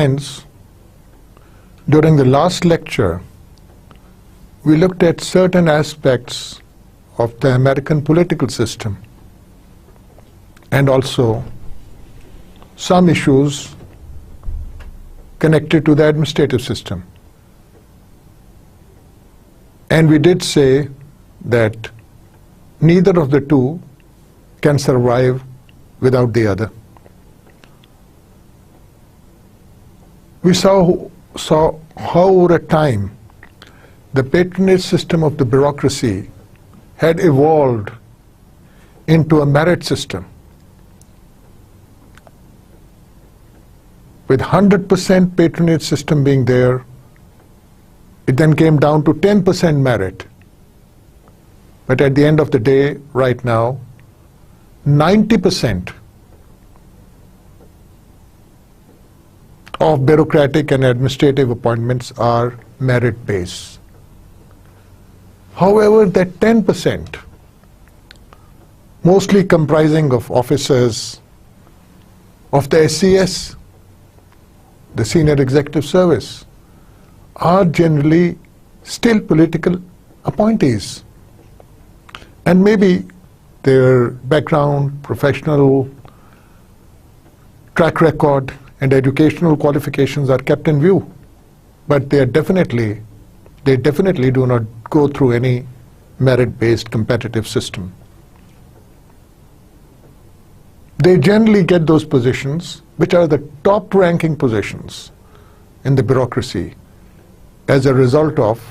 Hence, during the last lecture, we looked at certain aspects of the American political system and also some issues connected to the administrative system. And we did say that neither of the two can survive without the other. We saw how over time the patronage system of the bureaucracy had evolved into a merit system. With 100% patronage system being there, it then came down to 10% merit. But at the end of the day, right now, 90% of bureaucratic and administrative appointments are merit-based. However, that 10%, mostly comprising of officers of the SES, the Senior Executive Service, are generally still political appointees. And maybe their background, professional track record, and educational qualifications are kept in view, but they definitely do not go through any merit-based competitive system. They generally get those positions, which are the top-ranking positions in the bureaucracy, as a result of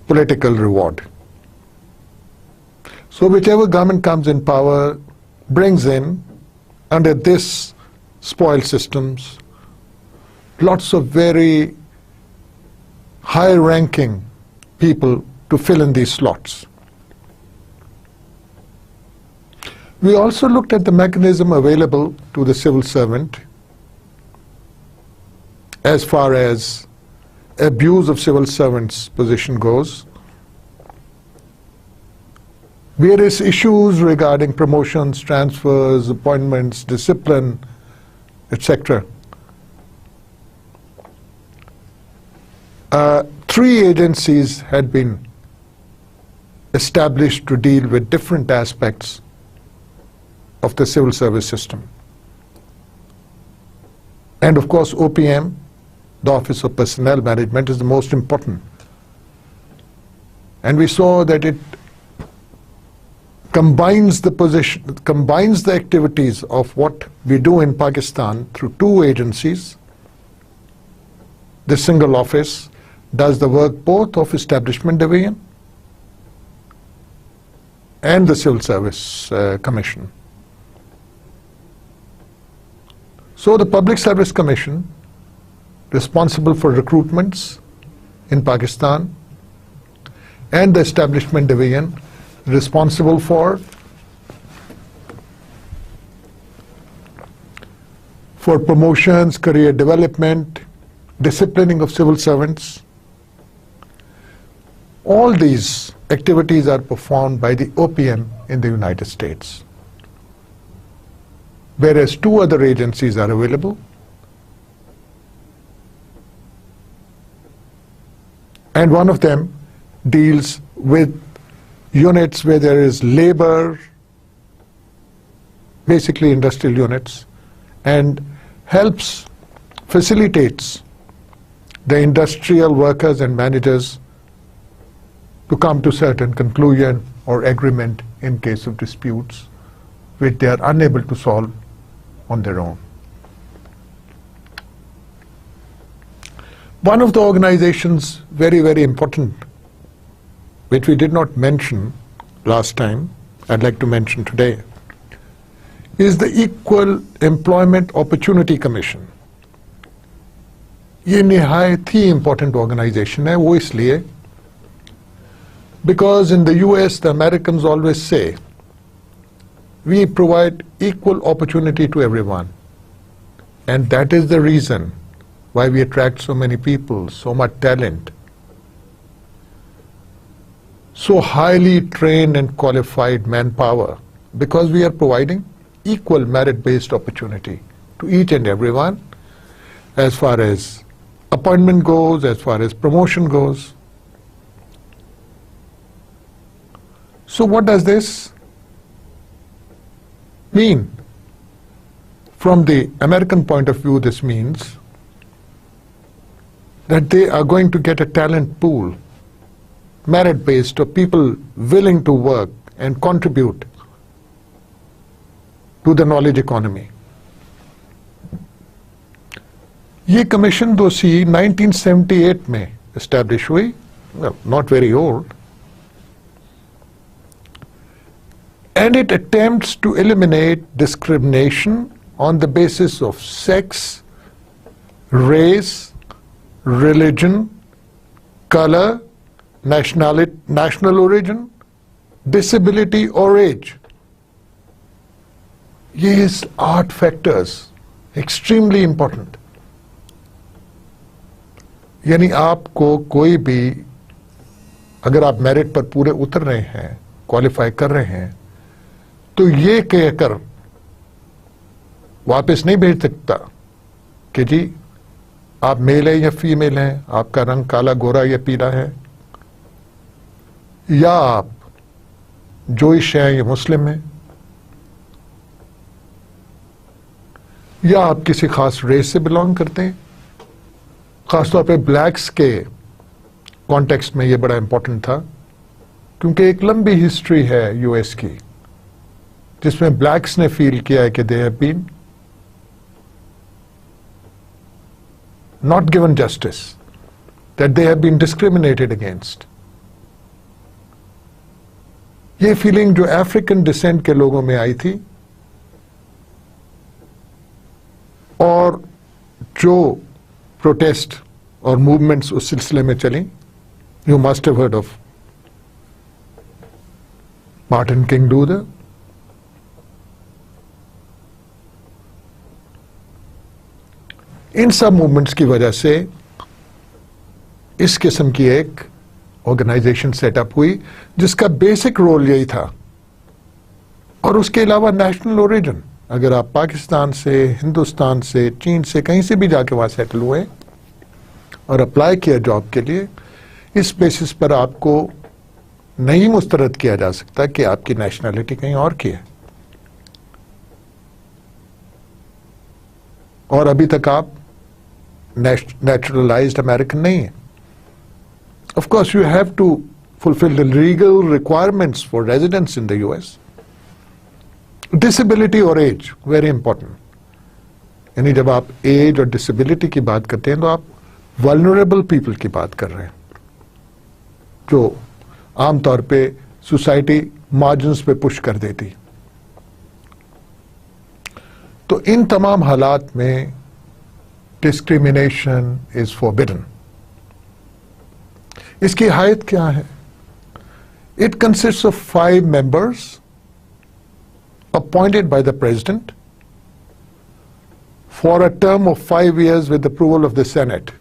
political reward. So whichever government comes in power brings in, under this spoiled systems, lots of very high-ranking people to fill in these slots. We also looked at the mechanism available to the civil servant as far as abuse of civil servants' position goes. Various issues regarding promotions, transfers, appointments, discipline, etc. 3 agencies had been established to deal with different aspects of the civil service system. And of course, OPM, the Office of Personnel Management, is the most important. And we saw that it combines the activities of what we do in Pakistan through 2 agencies. This single office does the work both of Establishment Division and the Civil Service Commission. So the Public Service Commission, responsible for recruitments in Pakistan, and the Establishment Division, responsible for promotions, career development, disciplining of civil servants. All these activities are performed by the OPM in the United States, whereas 2 other agencies are available. And one of them deals with units where there is labor, basically industrial units, and facilitates the industrial workers and managers to come to certain conclusion or agreement in case of disputes which they are unable to solve on their own. One of the organizations, very, very important, which we did not mention last time, I'd like to mention today, is the Equal Employment Opportunity Commission. ये निहायत ही important organization है, वो इसलिए because in the US the Americans always say we provide equal opportunity to everyone, and that is the reason why we attract so many people, so much talent, so highly trained and qualified manpower, because we are providing equal merit-based opportunity to each and everyone as far as appointment goes, as far as promotion goes. So what does this mean? From the American point of view, this means that they are going to get a talent pool, merit-based, of people willing to work and contribute to the knowledge economy. ये commission दोषी 1978 में establish हुई, well, not very old, and it attempts to eliminate discrimination on the basis of sex, race, religion, color, national origin, disability or age. These are factors extremely important. यानी आपको कोई भी, अगर आप मेरिट पर पूरे उतर रहे हैं, क्वालिफाई कर रहे हैं, तो ये कहकर वापस नहीं भेज सकता कि जी आप मेल है या फीमेल हैं, आपका रंग काला, गोरा या पीला है, या आप जोइश हैं या मुस्लिम हैं, या आप किसी खास रेस से बिलोंग करते हैं. खासतौर पे ब्लैक्स के कॉन्टेक्स्ट में ये बड़ा इंपॉर्टेंट था, क्योंकि एक लंबी हिस्ट्री है यूएस की जिसमें ब्लैक्स ने फील किया है कि they have been not given justice, that they have been discriminated against. ये फीलिंग जो अफ्रीकन डिसेंट के लोगों में आई थी, और जो प्रोटेस्ट और मूवमेंट्स उस सिलसिले में चली, you must have heard of Martin King Luther, इन सब मूवमेंट्स की वजह से इस किस्म की एक ऑर्गेनाइजेशन सेटअप हुई जिसका बेसिक रोल यही था. और उसके अलावा नेशनल ओरिजिन, अगर आप पाकिस्तान से, हिंदुस्तान से, चीन से, कहीं से भी जाके वहां सेटल हुए और अप्लाई किया जॉब के लिए, इस बेसिस पर आपको नहीं मुस्तरद किया जा सकता कि आपकी नेशनैलिटी कहीं और की है. और अभी तक आप naturalized American नहीं है. Of course, you have to fulfill the legal requirements for residence in the US. Disability or age, very important. यानी जब आप एज और डिसेबिलिटी की बात करते हैं तो आप vulnerable people की बात कर रहे हैं, जो आमतौर पे सोसाइटी मार्जिन्स पे पुश कर देती. तो इन तमाम हालात में discrimination is forbidden. इसकी हैयत क्या है? It consists of 5 members appointed by the President for a term of 5 years with approval of the Senate.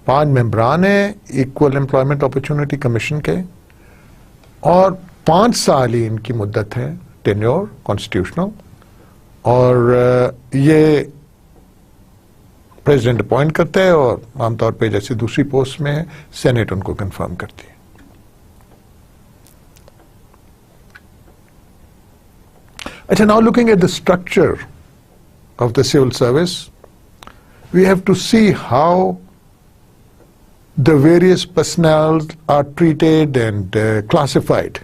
5 मेंबरान हैं इक्वल एम्प्लॉयमेंट अपॉर्चुनिटी कमीशन के, और 5 साल ही इनकी मुद्दत है, टेन्योर कॉन्स्टिट्यूशनल, और ये प्रेसिडेंट अपॉइंट करता है और आमतौर पे जैसे दूसरी पोस्ट में है, सेनेट उनको कंफर्म करती है. अच्छा, now looking at the structure of the civil service, we have to see how the various personnel are treated and classified.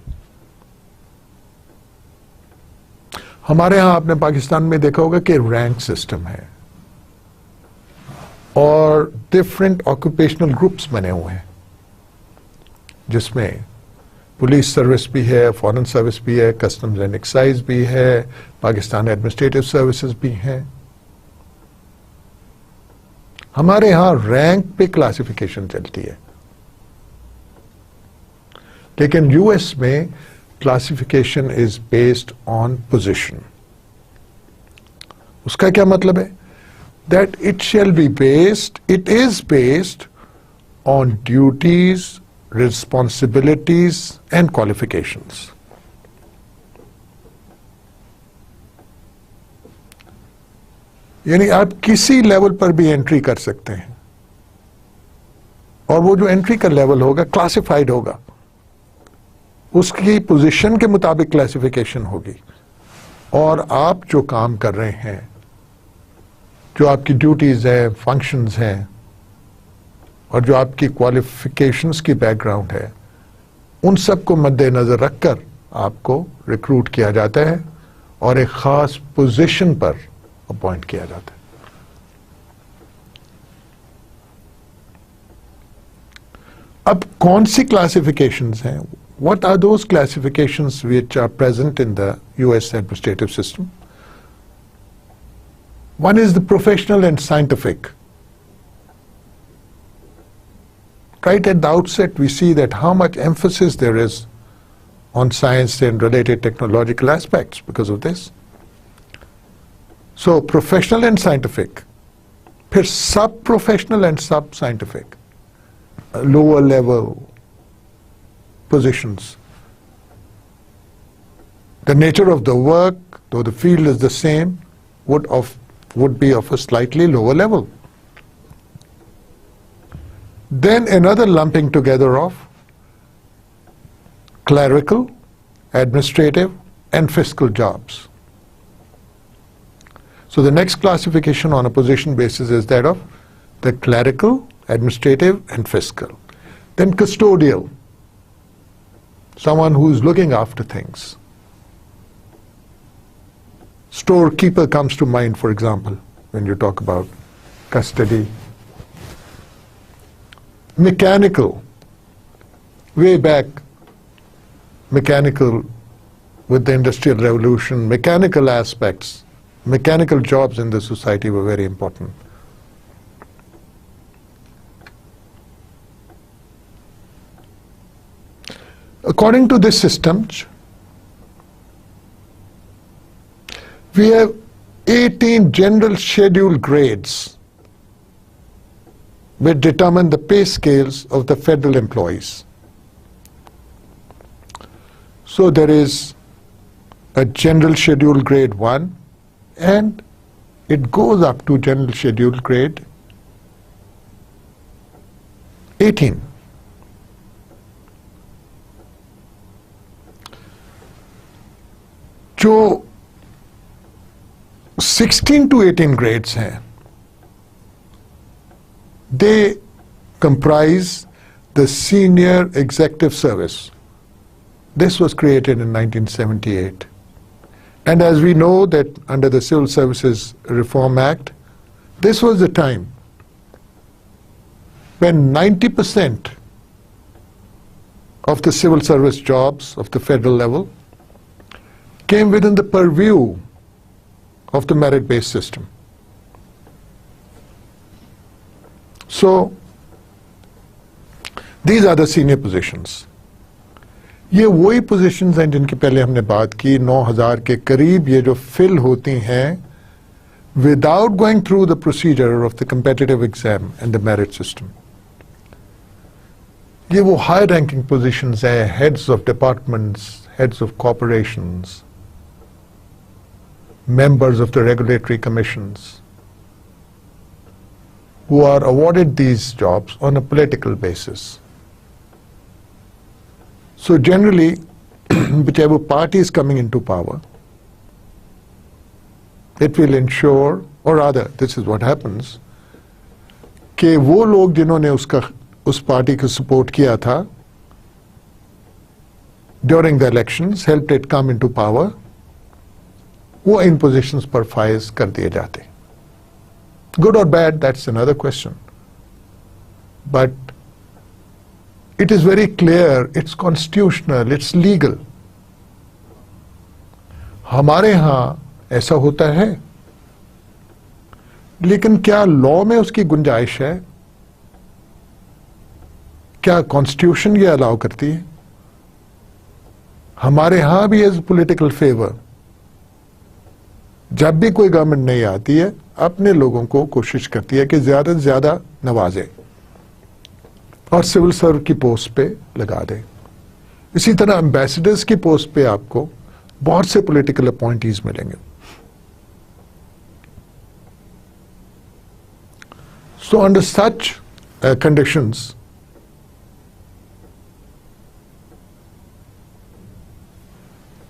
हमारे यहां आपने पाकिस्तान में देखा होगा कि रैंक सिस्टम है और डिफरेंट ऑक्यूपेशनल ग्रुप्स बने हुए हैं, जिसमें पुलिस सर्विस भी है, फॉरेन सर्विस भी है, कस्टम्स एंड एक्साइज भी है, पाकिस्तान एडमिनिस्ट्रेटिव सर्विसेज भी हैं. हमारे यहां रैंक पे क्लासिफिकेशन चलती है, लेकिन यूएस में classification is based on position. उसका क्या मतलब है? That it shall be based, it is based on duties, responsibilities and qualifications. यानी आप किसी लेवल पर भी एंट्री कर सकते हैं, और वो जो एंट्री का लेवल होगा क्लासिफाइड होगा, उसकी पोजीशन के मुताबिक क्लासिफिकेशन होगी, और आप जो काम कर रहे हैं, जो आपकी ड्यूटीज हैं, फंक्शंस हैं, और जो आपकी क्वालिफिकेशंस की बैकग्राउंड है, उन सब को मद्देनजर रखकर आपको रिक्रूट किया जाता है और एक खास पोजीशन पर अपॉइंट किया जाता है। अब कौन सी क्लासिफिकेशंस हैं? What are those classifications which are present in the US administrative system? One is the professional and scientific. Right at the outset, we see that how much emphasis there is on science and related technological aspects because of this. So, professional and scientific, फिर sub-professional and sub-scientific, lower level positions. The nature of the work, though the field is the same, would be of a slightly lower level. Then another lumping together of clerical, administrative, and fiscal jobs. So the next classification on a position basis is that of the clerical, administrative, and fiscal. Then custodial, someone who is looking after things. Storekeeper comes to mind, for example, when you talk about custody. Mechanical, way back, mechanical with the Industrial Revolution, mechanical aspects, mechanical jobs in the society were very important. According to this system, we have 18 general schedule grades which determine the pay scales of the federal employees. So there is a general schedule grade 1 and it goes up to general schedule grade 18. जो 16 to 18 grades हैं, they comprise the Senior Executive Service. This was created in 1978. And as we know that under the Civil Services Reform Act, this was the time when 90% of the civil service jobs of the federal level came within the purview of the merit-based system. So, these are the senior positions. ये वही positions हैं जिनकी पहले हमने बात की, 9,000 के करीब ये जो fill होती हैं without going through the procedure of the competitive exam and the merit system. ये वो high ranking positions हैं, heads of departments, heads of corporations, members of the regulatory commissions, who are awarded these jobs on a political basis. So generally, whichever party is coming into power, it will ensure, or rather, this is what happens, कि वो लोग जिन्होंने उस party को support किया था, during the elections, helped it come into power, वो इन positions पर फाइज कर दिए जाते. Good or bad, that's another question. But it is very clear, it's constitutional, it's legal. हमारे यहाँ ऐसा होता है, लेकिन क्या लॉ में उसकी गुंजाइश है? क्या कॉन्स्टिट्यूशन ये अलाउ करती है? हमारे यहाँ भी एज पॉलिटिकल फेवर, जब भी कोई गवर्नमेंट नहीं आती है, अपने लोगों को कोशिश करती है कि ज्यादा से ज्यादा नवाजे और सिविल सर्व की पोस्ट पे लगा दे. इसी तरह एम्बेसडर्स की पोस्ट पे आपको बहुत से पॉलिटिकल अपॉइंटीज मिलेंगे. So under such conditions,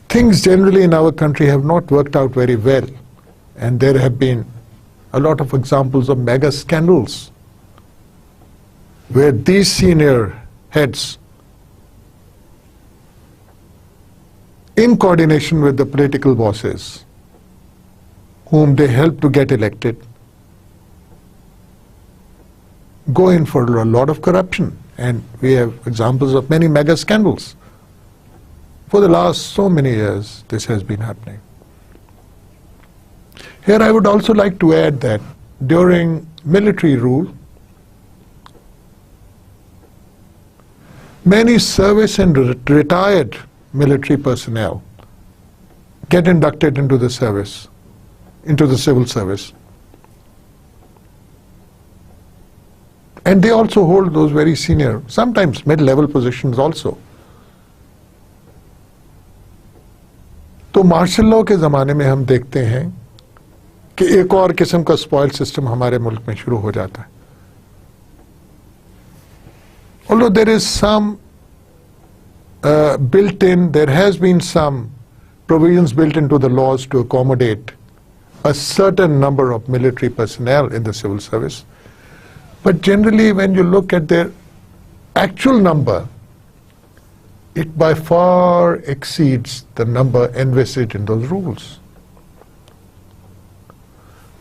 things generally in our country have not worked out very well, and there have been a lot of examples of mega scandals where these senior heads, in coordination with the political bosses whom they help to get elected, go in for a lot of corruption. And we have examples of many mega scandals. For the last so many years, this has been happening. Here I would also like to add that during military rule, many service and retired military personnel get inducted into the service, into the civil service. And they also hold those very senior, sometimes mid-level positions also. तो martial law के ज़माने में हम देखते हैं कि एक और किस्म का स्पॉइल सिस्टम हमारे मुल्क में शुरू हो जाता है. Although there is some built-in, there has been some provisions built into the laws to accommodate a certain number of military personnel in the civil service. But generally, when you look at their actual number, it by far exceeds the number envisaged in those rules.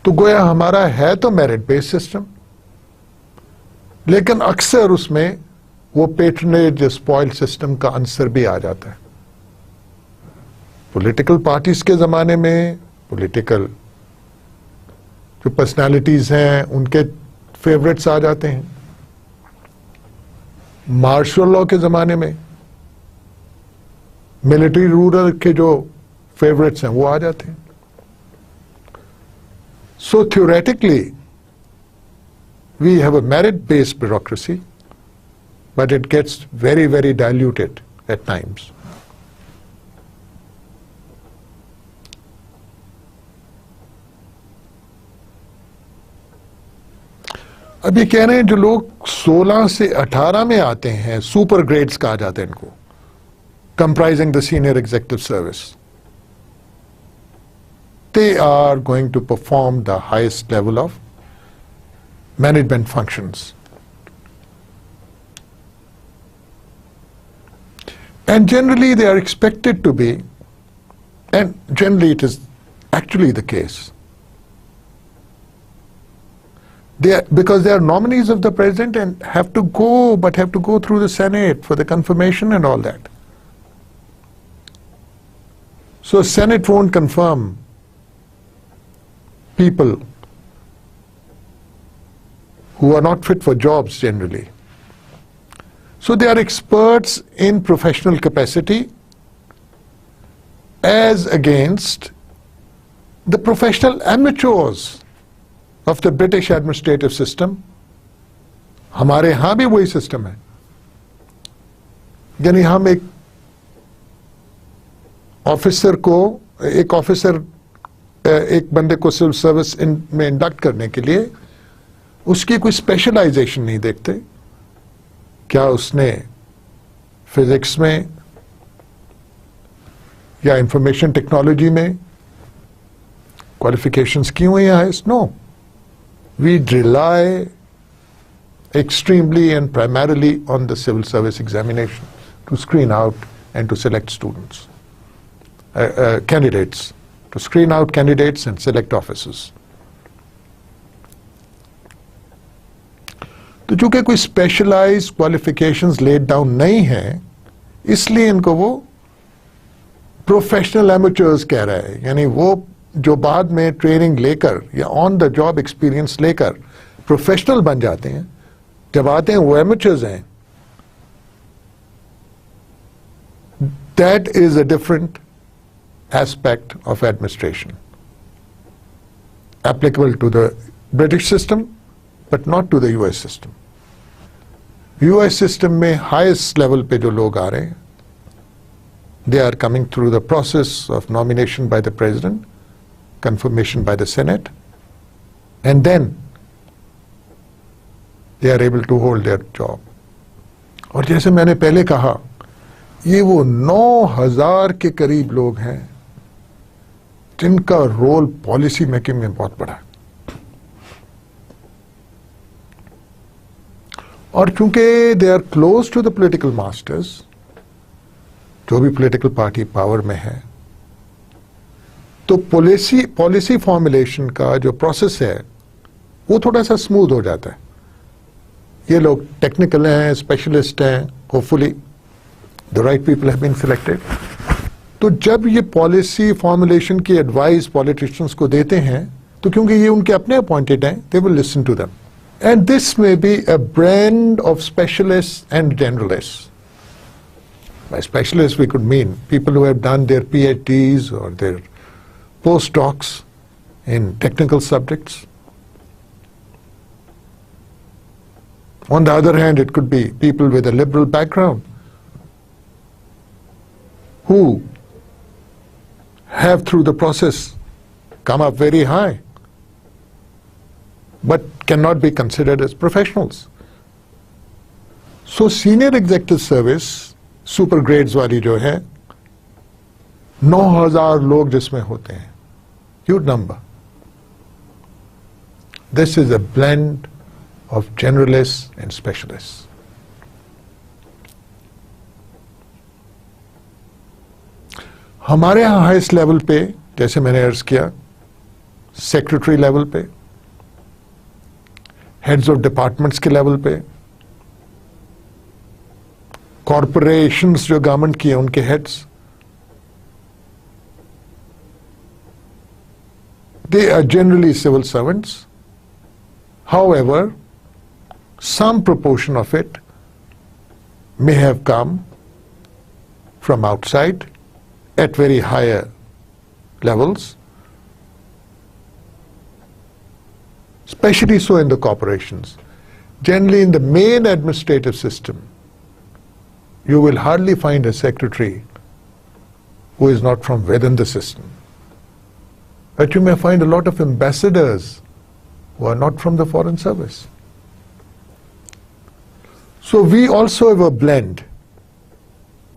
तो गोया हमारा है तो merit based system, लेकिन अक्सर उसमें वो patronage spoil system का आंसर भी आ जाता है. पॉलिटिकल पार्टीज के ज़माने में पॉलिटिकल जो पर्सनालिटीज़ हैं उनके फेवरेट्स आ जाते हैं. मार्शल लॉ के ज़माने में मिलिट्री रूलर के जो फेवरेट्स हैं वो आ जाते हैं. So theoretically, we have a merit-based bureaucracy, but it gets very, very diluted at times. अब ये कह रहे हैं जो लोग 16 से 18 में आते हैं, सुपर ग्रेड्स कहा जाता है इनको, comprising the senior executive service. They are going to perform the highest level of management functions. And generally they are expected to be, and generally it is actually the case, because they are nominees of the president and have to go through the Senate for the confirmation and all that. So Senate won't confirm people who are not fit for jobs generally. So they are experts in professional capacity as against the professional amateurs of the British administrative system. हमारे यहाँ भी वही system है, यानी हम एक बंदे को सिविल सर्विस में इंडक्ट करने के लिए उसकी कोई स्पेशलाइजेशन नहीं देखते. क्या उसने फिजिक्स में या इंफॉर्मेशन टेक्नोलॉजी में क्वालिफिकेशंस की हुई हैं? No. We rely extremely and primarily on the civil service examination to screen out and to select students, candidates, to screen out candidates and select officers. तो चूंकि कोई स्पेशलाइज्ड क्वालिफिकेशंस लेड डाउन नहीं है, इसलिए इनको वो प्रोफेशनल एमेचर्स कह रहा है. यानी वो जो बाद में ट्रेनिंग लेकर या ऑन द जॉब एक्सपीरियंस लेकर प्रोफेशनल बन जाते हैं, जब आते हैं वो एमेचर्स हैं. That is a different aspect of administration, applicable to the British system, but not to the US system. US system में highest level पे जो लोग आ रहे हैं, they are coming through the process of nomination by the president, confirmation by the Senate, and then they are able to hold their job. और जैसे मैंने पहले कहा, ये वो 9,000 के करीब लोग हैं जिनका रोल पॉलिसी मेकिंग में बहुत बड़ा है। और चूंकि they are close to the political masters, जो भी पॉलिटिकल पार्टी पावर में है, तो पॉलिसी फॉर्मुलेशन का जो प्रोसेस है वो थोड़ा सा स्मूथ हो जाता है। ये लोग टेक्निकल हैं, स्पेशलिस्ट हैं, hopefully the right people have been selected. तो जब ये पॉलिसी फॉर्मुलेशन की एडवाइस पॉलिटिशियंस को देते हैं, तो क्योंकि ये उनके अपने अपॉइंटेड हैं, they will listen to them. And this may be a blend of specialist and generalist. By specialists, we could mean people who have done their PhDs or their postdocs in technical subjects. On the other hand, it could be people with a liberal background who have, through the process, come up very high, but cannot be considered as professionals. So, senior executive service, super grades वाली जो है, 9,000 लोग जिसमें होते हैं, huge number. This is a blend of generalist and specialist. हमारे यहां highest level पे, जैसे मैंने अर्ज किया, सेक्रेटरी लेवल पे, हेड्स ऑफ डिपार्टमेंट्स के लेवल पे, कॉरपोरेशंस जो गवर्नमेंट की है उनके heads, they are generally civil servants. However, some proportion of it may have come from outside at very higher levels, especially so in the corporations. Generally in the main administrative system, you will hardly find a secretary who is not from within the system. But you may find a lot of ambassadors who are not from the foreign service. So we also have a blend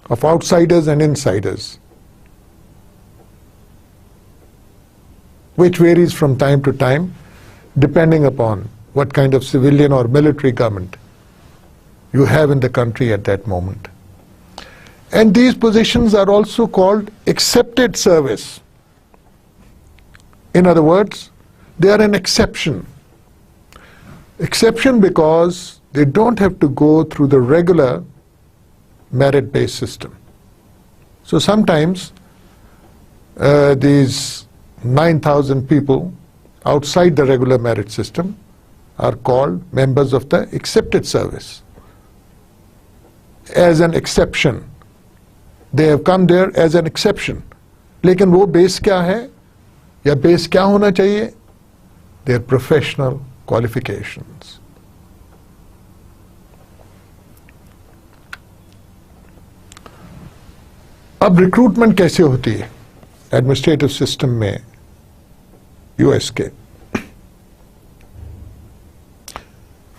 of outsiders and insiders, which varies from time to time depending upon what kind of civilian or military government you have in the country at that moment. And these positions are also called accepted service. In other words, they are an exception. Exception because they don't have to go through the regular merit-based system. So sometimes these 9,000 people outside the regular merit system are called members of the accepted service. As an exception. They have come there as an exception. लेकिन वो base क्या है, या base क्या होना चाहिए? Their professional qualifications. अब recruitment कैसे होती है एडमिनिस्ट्रेटिव सिस्टम में यूएस के?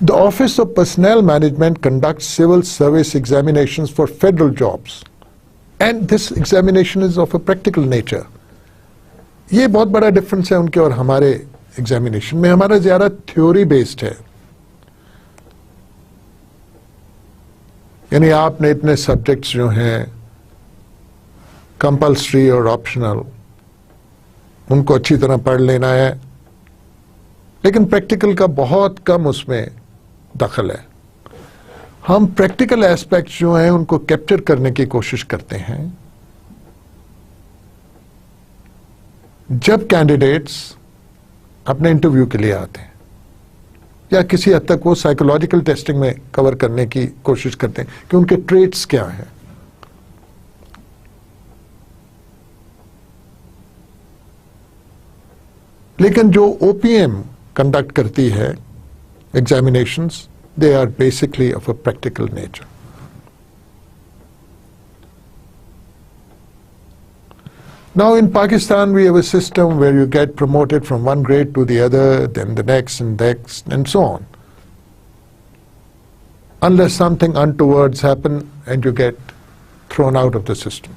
The Office of Personnel Management conducts civil service examinations for federal jobs. And this examination is of a practical nature. ये बहुत बड़ा डिफरेंस है उनके और हमारे एग्जामिनेशन में। हमारा ज्यादा थ्योरी बेस्ड है, यानी आपने इतने सब्जेक्ट्स जो हैं कंपल्सरी और ऑप्शनल, उनको अच्छी तरह पढ़ लेना है, लेकिन प्रैक्टिकल का बहुत कम उसमें दखल है। हम प्रैक्टिकल एस्पेक्ट्स जो हैं उनको कैप्चर करने की कोशिश करते हैं जब कैंडिडेट्स अपने इंटरव्यू के लिए आते हैं, या किसी हद तक वो साइकोलॉजिकल टेस्टिंग में कवर करने की कोशिश करते हैं कि उनके ट्रेट्स क्या हैं। लेकिन जो ओपीएम कंडक्ट करती है examinations, they are basically of a practical nature. Now in Pakistan we have a system where you get promoted from one grade to the other, then the next and so on. unless something untowards happen and you get thrown out of the system.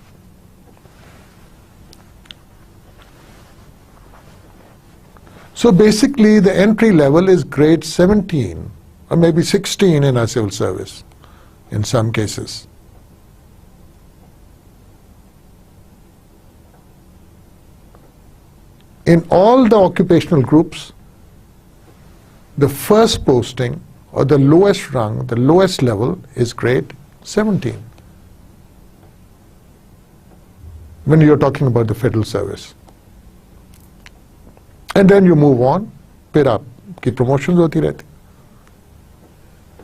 So basically the entry level is grade 17 or maybe 16 in our civil service in some cases. In all the occupational groups, the first posting or the lowest rung, the lowest level is grade 17 when you're talking about the federal service. And then you move on, फिर आपकी promotions होती रहती.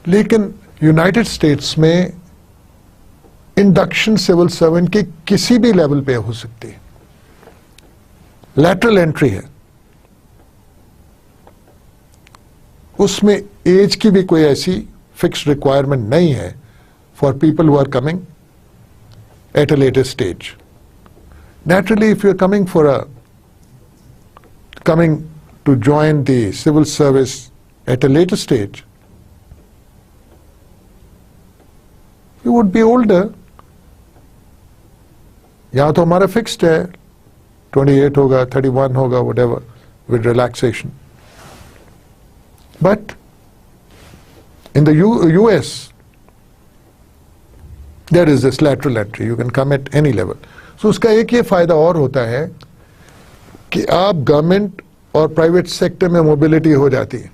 लेकिन United states में induction civil servant के किसी भी level पे हो सकती है. लैटरल एंट्री है, उसमें एज की भी कोई ऐसी फिक्स्ड रिक्वायरमेंट नहीं है for people who are coming at a later stage. Naturally, if you're coming to join the civil service at a later stage, you would be older. यहाँ तो हमारा फिक्स्ड है, 28 होगा, 31 होगा, whatever, with relaxation. But in the US, there is this lateral entry. You can come at any level. So उसका एक ये फायदा और होता है कि आप गवर्नमेंट और प्राइवेट सेक्टर में मोबिलिटी हो जाती है.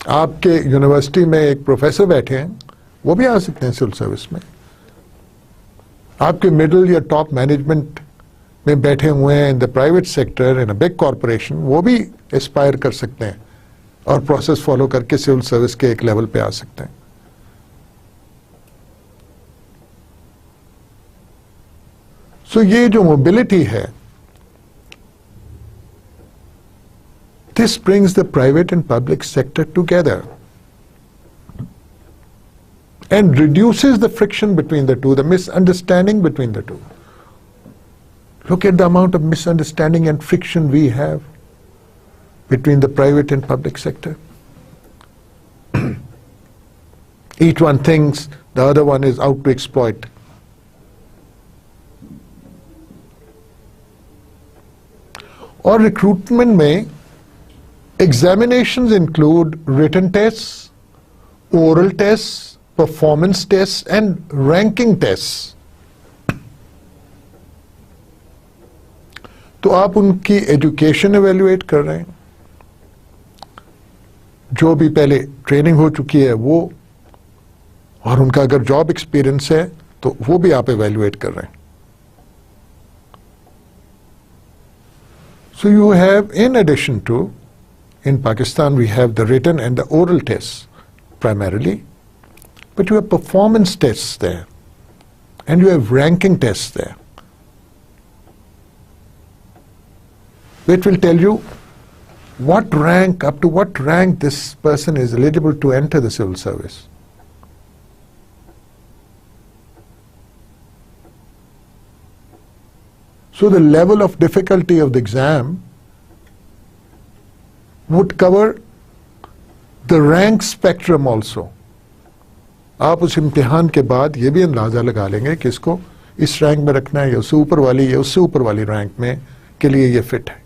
आपके यूनिवर्सिटी में एक प्रोफेसर बैठे हैं, वो भी आ सकते हैं सिविल सर्विस में. आपके मिडिल या टॉप मैनेजमेंट में बैठे हुए हैं in the private sector in a big corporation, वो भी एस्पायर कर सकते हैं और प्रोसेस फॉलो करके सिविल सर्विस के एक लेवल पे आ सकते हैं. सो ये जो मोबिलिटी है, this brings the private and public sector together and reduces the friction between the two, the misunderstanding between the two. Look at the amount of misunderstanding and friction we have between the private and public sector. Each one thinks the other one is out to exploit. और recruitment में examinations include written tests, oral tests, performance tests and ranking tests. तो आप उनकी education evaluate कर रहे हैं, जो भी पहले ट्रेनिंग हो चुकी है वो, और उनका अगर जॉब एक्सपीरियंस है तो वो भी आप एवेल्युएट कर रहे हैं. So you have, in addition to, in Pakistan we have the written and the oral tests primarily, but you have performance tests there and you have ranking tests there, which will tell you what rank, up to what rank this person is eligible to enter the civil service. So the level of difficulty of the exam would cover the rank spectrum also. आप उस इम्तिहान के बाद ये भी अंदाजा लगा लेंगे कि इसको इस रैंक में रखना है या उससे ऊपर वाली या उससे ऊपर वाली रैंक में के लिए ये फिट है.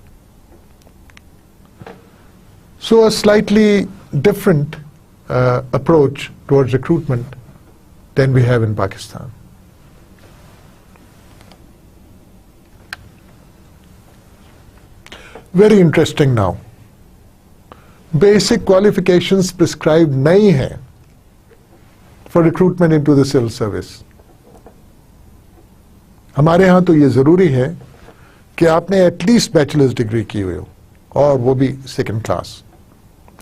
So a slightly different approach towards recruitment than we have in Pakistan. Very interesting now. Basic qualifications prescribed नहीं है for recruitment into the civil service. हमारे यहाँ तो ये जरूरी है कि आपने एटलीस्ट बैचलर्स डिग्री की हुई हो, और वो भी सेकेंड क्लास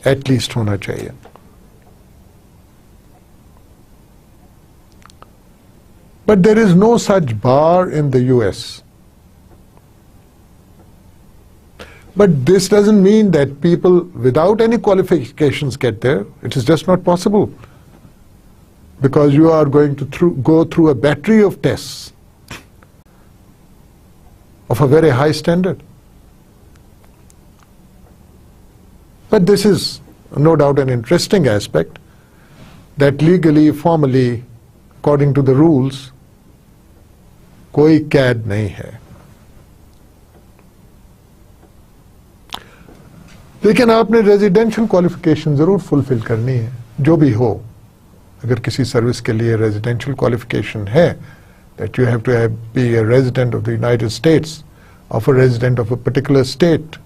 एटलीस्ट होना चाहिए. But there is no such bar in the US. But this doesn't mean that people without any qualifications get there. It is just not possible, because you are going to go through a battery of tests of a very high standard. But this is no doubt an interesting aspect, that legally, formally, according to the rules, कोई कैद नहीं है. लेकिन आपने residential qualification जरूर fulfil करनी है, जो भी हो. अगर किसी सर्विस के लिए रेजिडेंशियल क्वालिफिकेशन है, that you have to be a resident of the United States, of a resident of a particular state,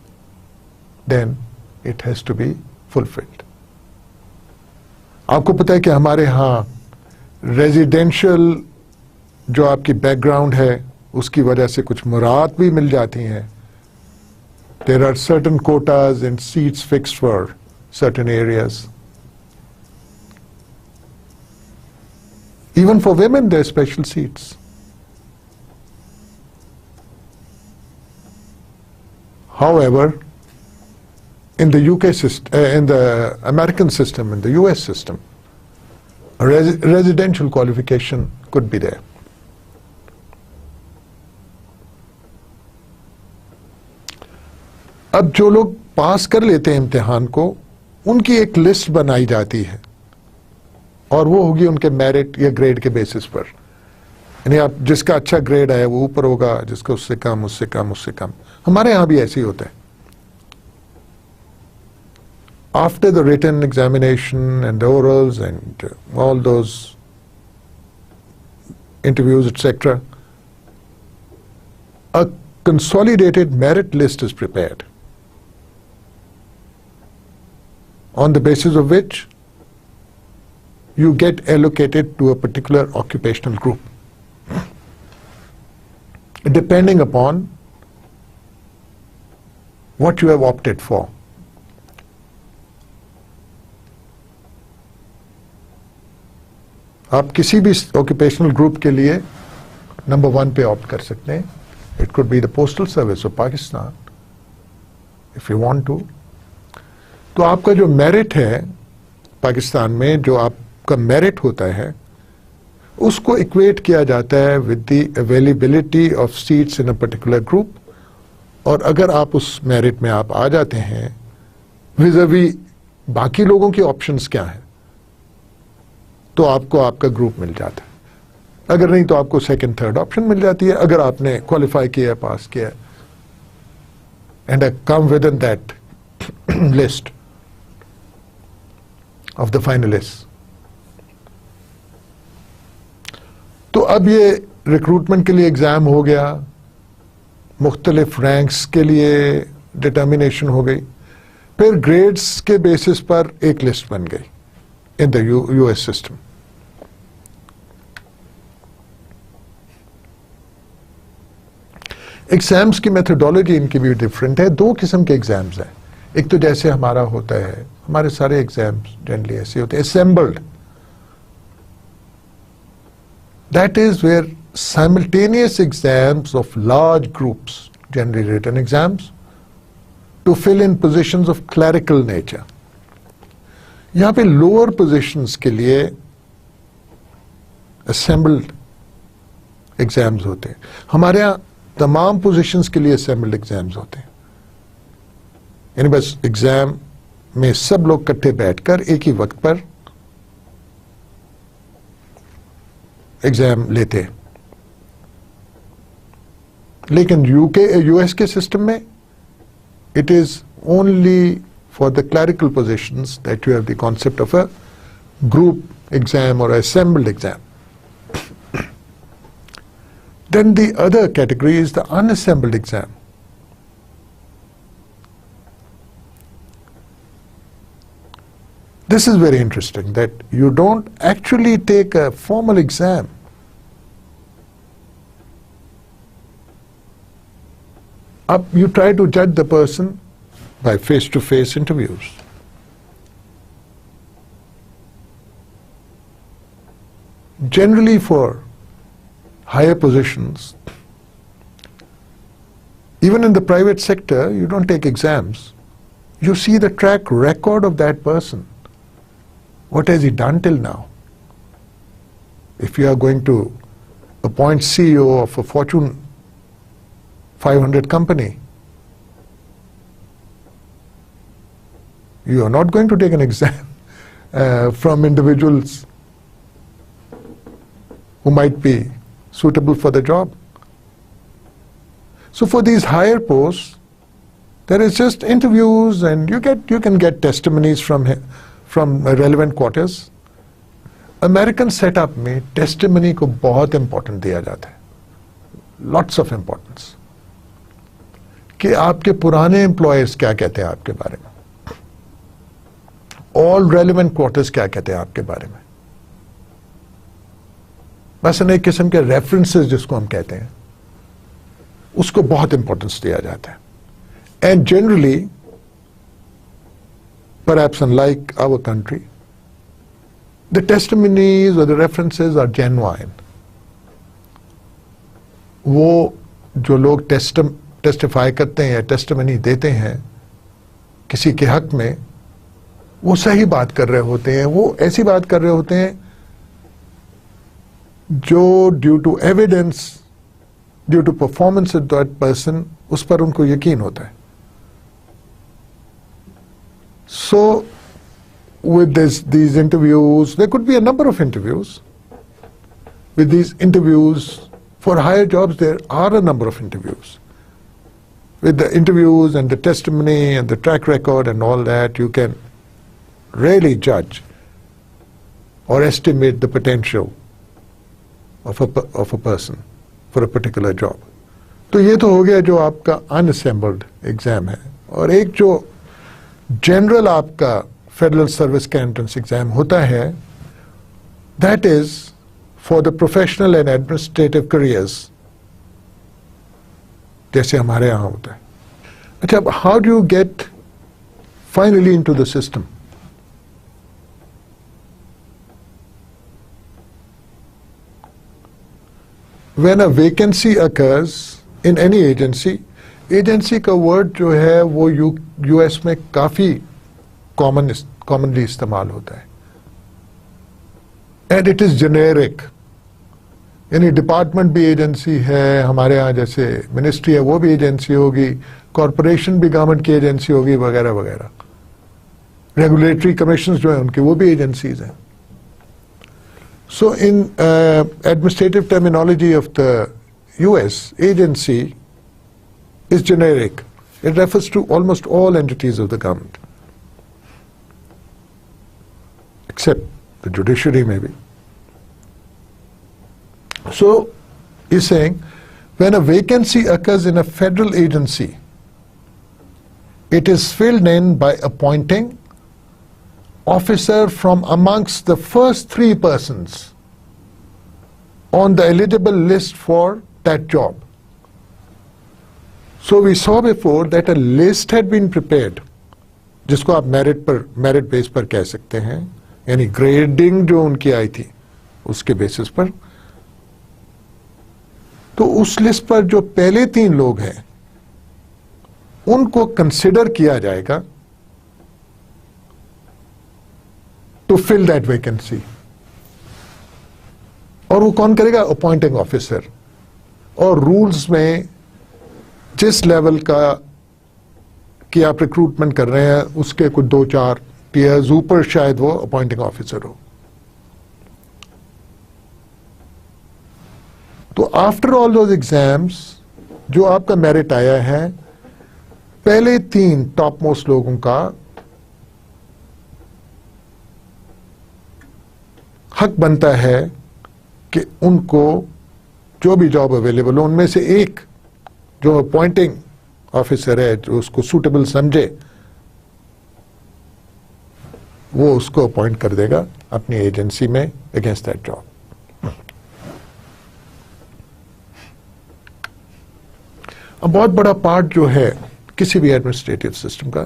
then it has to be fulfilled. आपको पता है कि हमारे यहाँ रेजिडेंशियल जो आपकी बैकग्राउंड है उसकी वजह से कुछ मुराद भी मिल जाती हैं. There are certain quotas and seats fixed for certain areas. Even for women, there are special seats. However, in the UK system, in the American system, in the US system, a residential qualification could be there. अब जो लोग पास कर लेते हैं इम्तिहान को, उनकी एक लिस्ट बनाई जाती है और वो होगी उनके मेरिट या ग्रेड के बेसिस पर. यानी आप जिसका अच्छा ग्रेड है वो ऊपर होगा, जिसका उससे कम उससे कम उससे कम. हमारे यहां भी ऐसे ही होता है. After the written examination and the orals and all those interviews, etc., a consolidated merit list is prepared, on the basis of which you get allocated to a particular occupational group, depending upon what you have opted for. आप किसी भी occupational group के लिए number 1 पे opt कर सकते हैं. It could be the Postal Service of Pakistan, if you want to. तो आपका जो मेरिट है पाकिस्तान में, जो आपका मेरिट होता है, उसको इक्वेट किया जाता है with the availability of seats in a particular group. और अगर आप उस मेरिट में आप आ जाते हैं, विज़ावी बाकी लोगों की ऑप्शंस क्या हैं, तो आपको आपका ग्रुप मिल जाता है. अगर नहीं तो आपको सेकंड थर्ड ऑप्शन मिल जाती है, अगर आपने क्वालिफाई किया, पास किया, and I come with in that list of the finalist. तो अब ये रिक्रूटमेंट के लिए एग्जाम हो गया, मुख्तलिफ रैंक्स के लिए डिटर्मिनेशन हो गई, फिर ग्रेड्स के बेसिस पर एक लिस्ट बन गई in the US system. Exams की मेथोडोलॉजी इनकी भी डिफरेंट है. 2 किस्म के एग्जाम्स हैं. एक तो जैसे हमारा होता है, हमारे सारे एग्जाम्स जनरली ऐसे होते हैं, assembled. That is where simultaneous exams of large groups, generally written exams, to fill in positions of clerical nature. यहाँ पे lower positions के लिए assembled exams होते हैं. हमारे यहाँ तमाम positions के लिए assembled exams होते हैं. यानी बस एग्जाम में सब लोग इकट्ठे बैठकर एक ही वक्त पर एग्जाम लेते हैं. लेकिन यूएस के सिस्टम में it is only for the clerical positions that you have the concept of a group exam और assembled exam. Then the other category is the unassembled exam. This is very interesting, that you don't actually take a formal exam. You try to judge the person by face-to-face interviews. Generally for higher positions, even in the private sector, you don't take exams. You see the track record of that person. What has he done till now? If you are going to appoint CEO of a Fortune 500 company, You are not going to take an exam from individuals who might be suitable for the job. So for these higher posts, there is just interviews, and you can get testimonies from relevant quarters. American setup में testimony को बहुत important दिया जाता है, lots of importance, कि आपके पुराने employers क्या कहते हैं आपके बारे में, all relevant quarters क्या कहते हैं आपके बारे में, मसलन एक किस्म के references जिसको हम कहते हैं, उसको बहुत importance दिया जाता है. And generally, perhaps unlike our country, the testimonies or the references are genuine. वो जो लोग testify करते हैं या testimony देते हैं किसी के हक में, वो सही बात कर रहे होते हैं, वो ऐसी बात कर रहे होते हैं जो due to evidence, due to performance of that person, उस पर उनको यकीन होता है. So, with these interviews, there could be a number of interviews. With these interviews, for higher jobs, there are a number of interviews. With the interviews and the testimony and the track record and all that, you can really judge or estimate the potential of a person for a particular job. तो ये तो हो गया जो आपका unassembled exam है. और एक जो जनरल आपका फेडरल सर्विस का एंट्रेंस एग्जाम होता है, that is for the professional and administrative careers, जैसे हमारे यहां होता है. अच्छा, अब how do you get finally into the system? When a vacancy occurs in any agency, agency का वर्ड जो है वो यूएस में काफी कॉमनली इस्तेमाल होता है, एंड इट इज जेनेरिक. यानी डिपार्टमेंट भी एजेंसी है, हमारे यहाँ जैसे मिनिस्ट्री है वो भी एजेंसी होगी, कॉरपोरेशन भी गवर्नमेंट की एजेंसी होगी, वगैरह वगैरह. रेगुलेटरी कमीशन जो है उनके वो भी एजेंसीज हैं. So in administrative terminology of the US, agency is generic. It refers to almost all entities of the government, except the judiciary maybe. So, he's saying, when a vacancy occurs in a federal agency, it is filled in by appointing officer from amongst the first 3 persons on the eligible list for that job. So we saw before that a list had been prepared, जिसको आप merit base पर कह सकते हैं, यानी grading जो उनकी आई थी उसके बेसिस पर. तो उस लिस्ट पर जो पहले 3 लोग हैं उनको कंसिडर किया जाएगा टू फिल दैट वैकेंसी. और वो कौन करेगा? Appointing officer. और रूल्स में जिस लेवल का कि आप रिक्रूटमेंट कर रहे हैं उसके कुछ 2-4 टीयर्स ऊपर शायद वो अपॉइंटिंग ऑफिसर हो. तो आफ्टर ऑल दोज एग्जाम्स जो आपका मेरिट आया है, पहले 3 टॉप मोस्ट लोगों का हक बनता है कि उनको जो भी जॉब अवेलेबल हो उनमें से एक जो अपॉइंटिंग ऑफिसर है, जो उसको सूटेबल समझे, वो उसको अपॉइंट कर देगा अपनी एजेंसी में अगेंस्ट दैट जॉब. अब बहुत बड़ा पार्ट जो है किसी भी एडमिनिस्ट्रेटिव सिस्टम का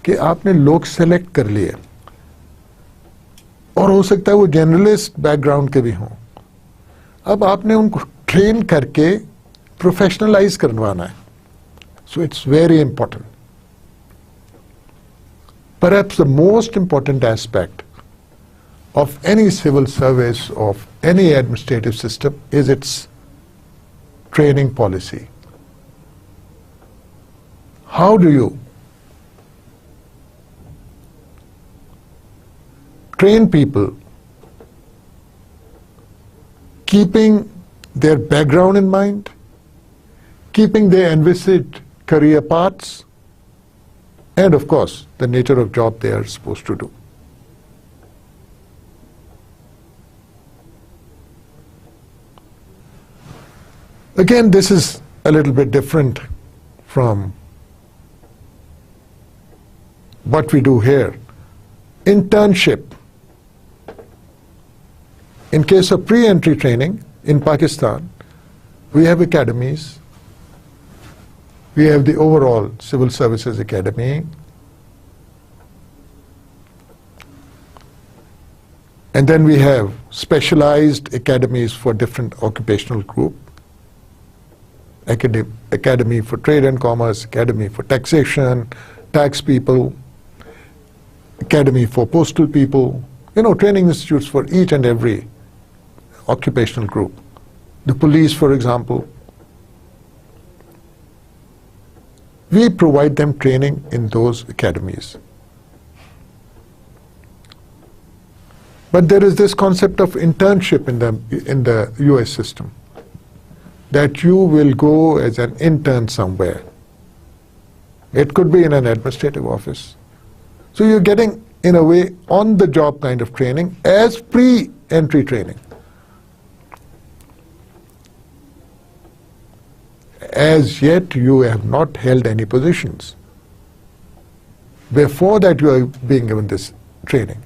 कि आपने लोग सेलेक्ट कर लिए, और हो सकता है वो जर्नलिस्ट बैकग्राउंड के भी हों. अब आपने उनको ट्रेन करके प्रोफेशनलाइज करवाना है. So it's very important. Perhaps the most important aspect of any civil service, of any administrative system, is its training policy. How do you train people, keeping their background in mind, keeping their envisaged career paths, and of course, the nature of job they are supposed to do. Again, this is a little bit different from what we do here. Internship. In case of pre-entry training in Pakistan, we have academies. We have the overall Civil Services Academy. And then we have specialized academies for different occupational groups. Academy for Trade and Commerce, Academy for Taxation, tax people, Academy for postal people, training institutes for each and every occupational group. The police, for example. We provide them training in those academies. But there is this concept of internship in the US system, that you will go as an intern somewhere. It could be in an administrative office. So you're getting, in a way, on-the-job kind of training as pre-entry training. As yet, you have not held any positions. Before that, you are being given this training.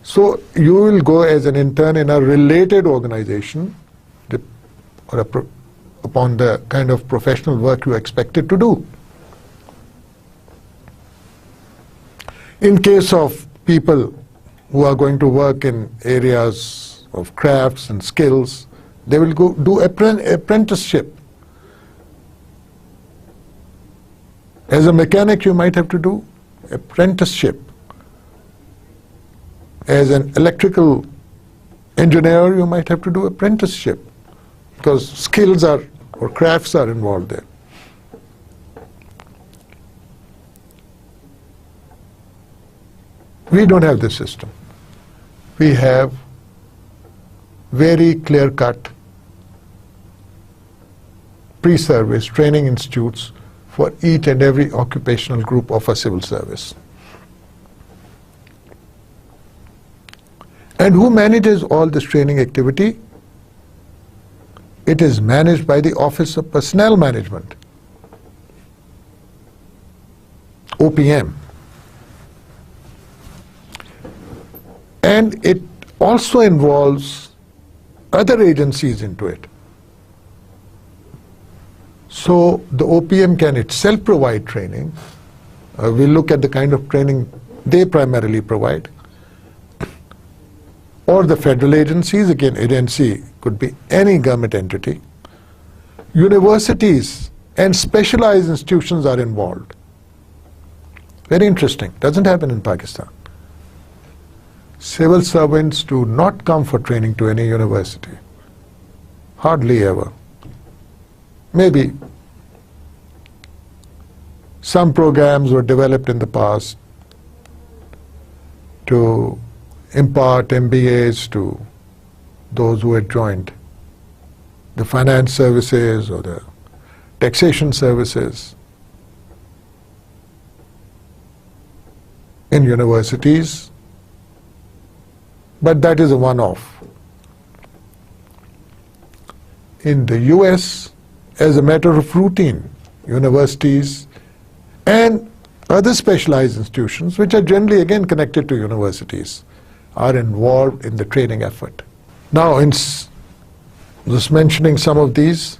So you will go as an intern in a related organization, or upon the kind of professional work you are expected to do. In case of people who are going to work in areas of crafts and skills, they will go do apprenticeship. As a mechanic, you might have to do apprenticeship. As an electrical engineer, you might have to do apprenticeship, because skills or crafts are involved there. We don't have this system. We have very clear-cut pre-service training institutes for each and every occupational group of a civil service. And who manages all this training activity? It is managed by the Office of Personnel Management, OPM. And it also involves other agencies into it. So the OPM can itself provide training. We look at the kind of training they primarily provide. Or the federal agencies, again, agency could be any government entity. Universities and specialized institutions are involved. Very interesting. Doesn't happen in Pakistan. Civil servants do not come for training to any university. Hardly ever. Maybe some programs were developed in the past to impart MBAs to those who had joined the finance services or the taxation services in universities, but that is a one-off. In the US, as a matter of routine, universities and other specialized institutions, which are generally again connected to universities, are involved in the training effort. Now, in just mentioning some of these,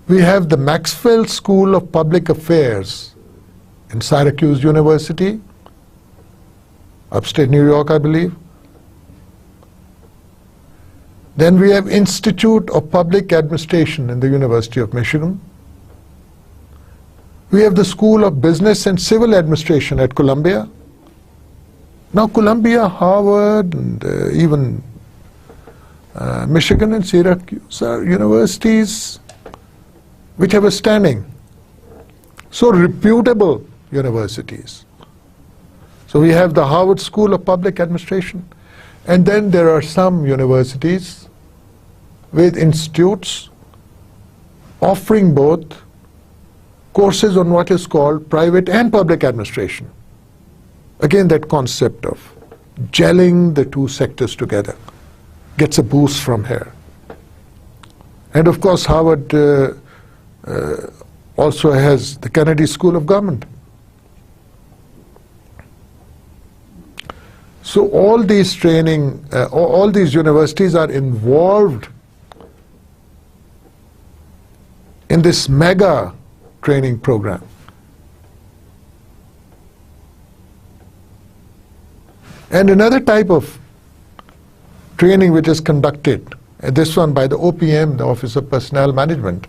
we have the Maxwell School of Public Affairs in Syracuse University, upstate New York, I believe. Then we have Institute of Public Administration in the University of Michigan. We have the School of Business and Civil Administration at Columbia. Now Columbia, Harvard, and even Michigan and Syracuse are universities which have a standing. So reputable universities. So we have the Harvard School of Public Administration, and then there are some universities with institutes offering both courses on what is called private and public administration. Again, that concept of gelling the two sectors together gets a boost from here. And of course, Harvard also has the Kennedy School of Government. So all these training, all these universities are involved in this mega training program. And another type of training which is conducted, this one by the OPM, the Office of Personnel Management,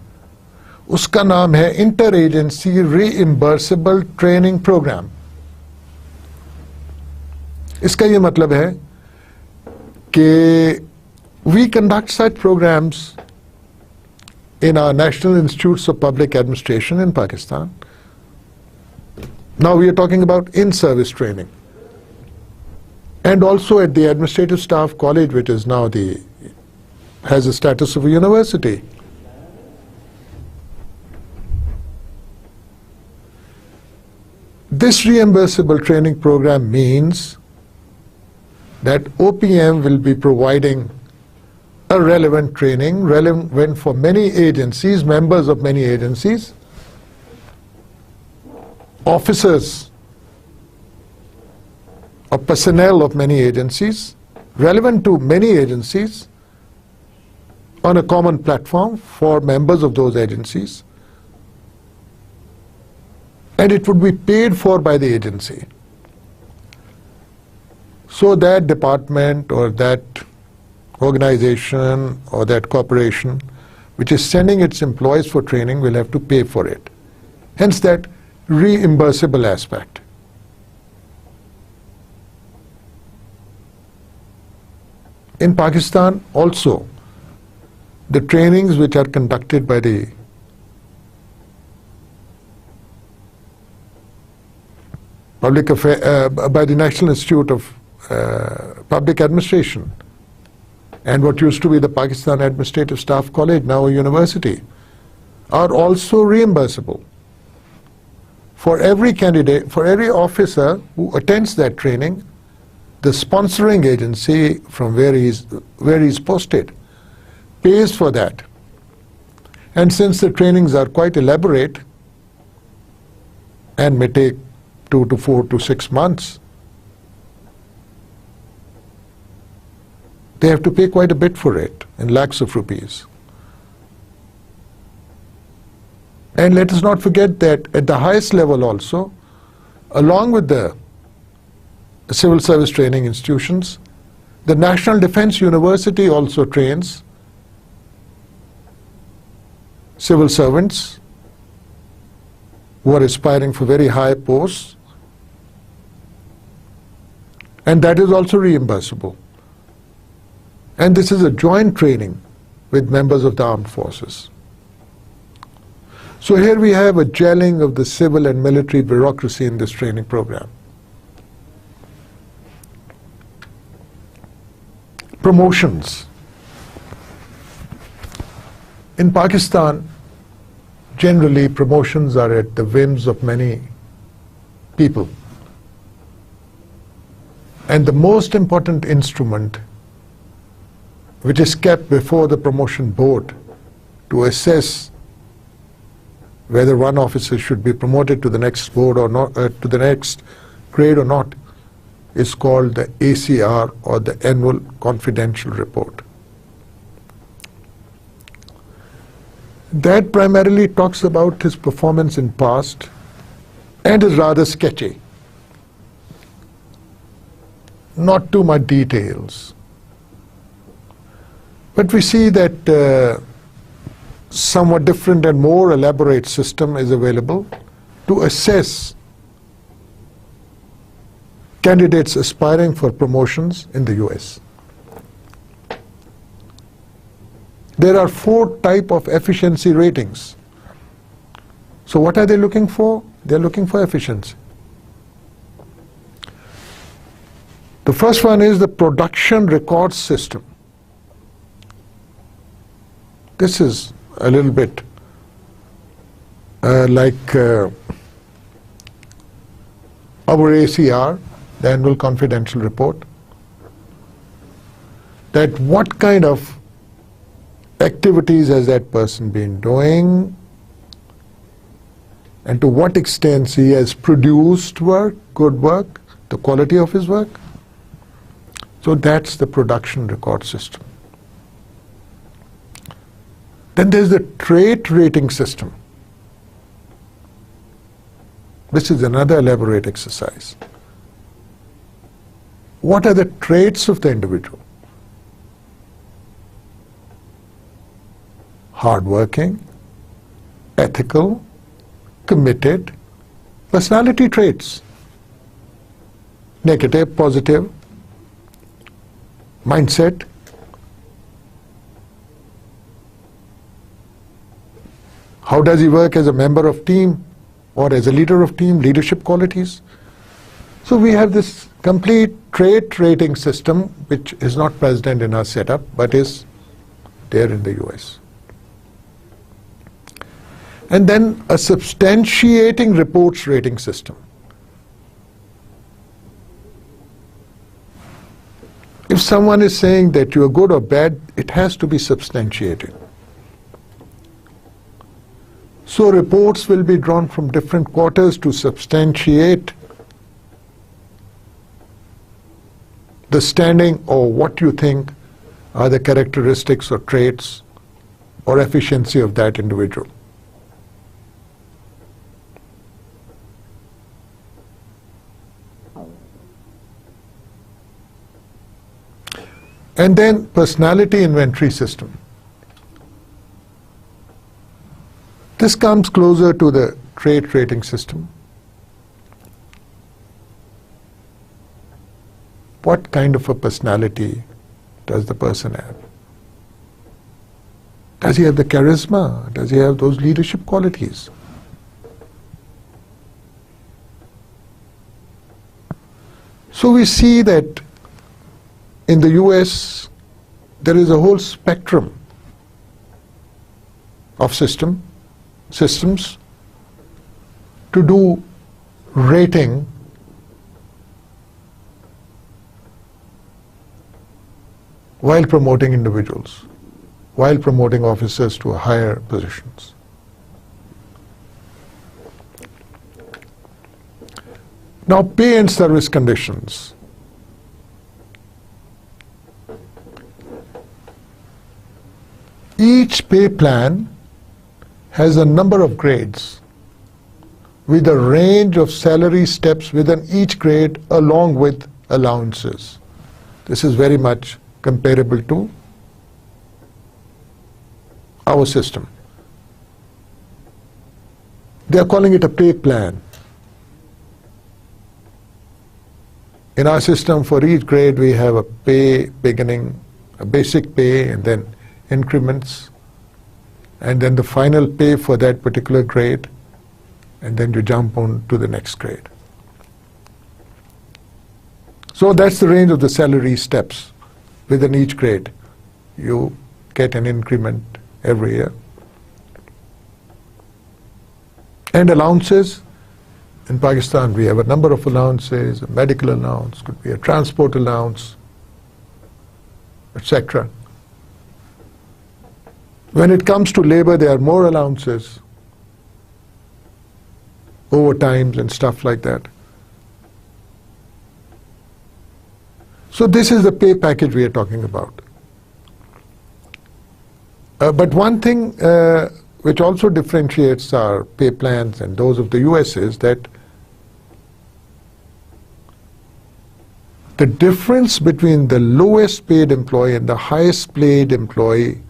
उसका नाम है Interagency Reimbursable Training Program. इसका ये मतलब है कि we conduct such programs in our National Institutes of Public Administration in Pakistan. Now we are talking about in-service training. And also at the Administrative Staff College, which is now has the status of a university. This reimbursable training program means that OPM will be providing a relevant training, relevant for many agencies, members of many agencies, officers or personnel of many agencies, relevant to many agencies, on a common platform for members of those agencies, and it would be paid for by the agency. So that department or that organization or that corporation which is sending its employees for training will have to pay for it. Hence that reimbursable aspect. In Pakistan also, the trainings which are conducted by the by the National Institute of Public Administration and what used to be the Pakistan Administrative Staff College, now a university, are also reimbursable. For every candidate, for every officer who attends that training, the sponsoring agency from where he's posted pays for that. And since the trainings are quite elaborate and may take 2 to 4 to 6 months, they have to pay quite a bit for it, in lakhs of rupees. And let us not forget that at the highest level also, along with the civil service training institutions, the National Defense University also trains civil servants who are aspiring for very high posts, and that is also reimbursable. And this is a joint training with members of the armed forces. So here we have a gelling of the civil and military bureaucracy in this training program. Promotions. In Pakistan, generally promotions are at the whims of many people. And the most important instrument which is kept before the promotion board to assess whether one officer should be promoted to the next board or not, to the next grade or not, is called the ACR, or the Annual Confidential Report. That primarily talks about his performance in past and is rather sketchy. Not too much details. But we see that somewhat different and more elaborate system is available to assess candidates aspiring for promotions in the US. There are 4 types of efficiency ratings. So what are they looking for? They're looking for efficiency. The first one is the production record system. This is a little bit like our ACR, the Annual Confidential Report, that what kind of activities has that person been doing, and to what extent he has produced work, good work, the quality of his work. So that's the production record system. Then there's the trait rating system. This is another elaborate exercise. What are the traits of the individual? Hardworking, ethical, committed, personality traits. Negative, positive, mindset. How does he work as a member of team or as a leader of team, leadership qualities? So we have this complete trait rating system, which is not present in our setup, but is there in the US. And then a substantiating reports rating system. If someone is saying that you are good or bad, it has to be substantiated. So reports will be drawn from different quarters to substantiate the standing or what you think are the characteristics or traits or efficiency of that individual. And then personality inventory system. This comes closer to the trait rating system. What kind of a personality does the person have? Does he have the charisma? Does he have those leadership qualities? So we see that in the US, there is a whole spectrum of systems to do rating while promoting individuals, while promoting officers to higher positions. Now, pay and service conditions. Each pay plan has a number of grades with a range of salary steps within each grade along with allowances. This is very much comparable to our system. They are calling it a pay plan. In our system, for each grade, we have a pay beginning, a basic pay, and then increments, and then the final pay for that particular grade, and then you jump on to the next grade. So that's the range of the salary steps within each grade. You get an increment every year. And allowances. In Pakistan, we have a number of allowances, a medical allowance, could be a transport allowance, etc. When it comes to labor, there are more allowances, overtimes and stuff like that. So this is the pay package we are talking about. But one thing which also differentiates our pay plans and those of the US is that the difference between the lowest paid employee and the highest paid employee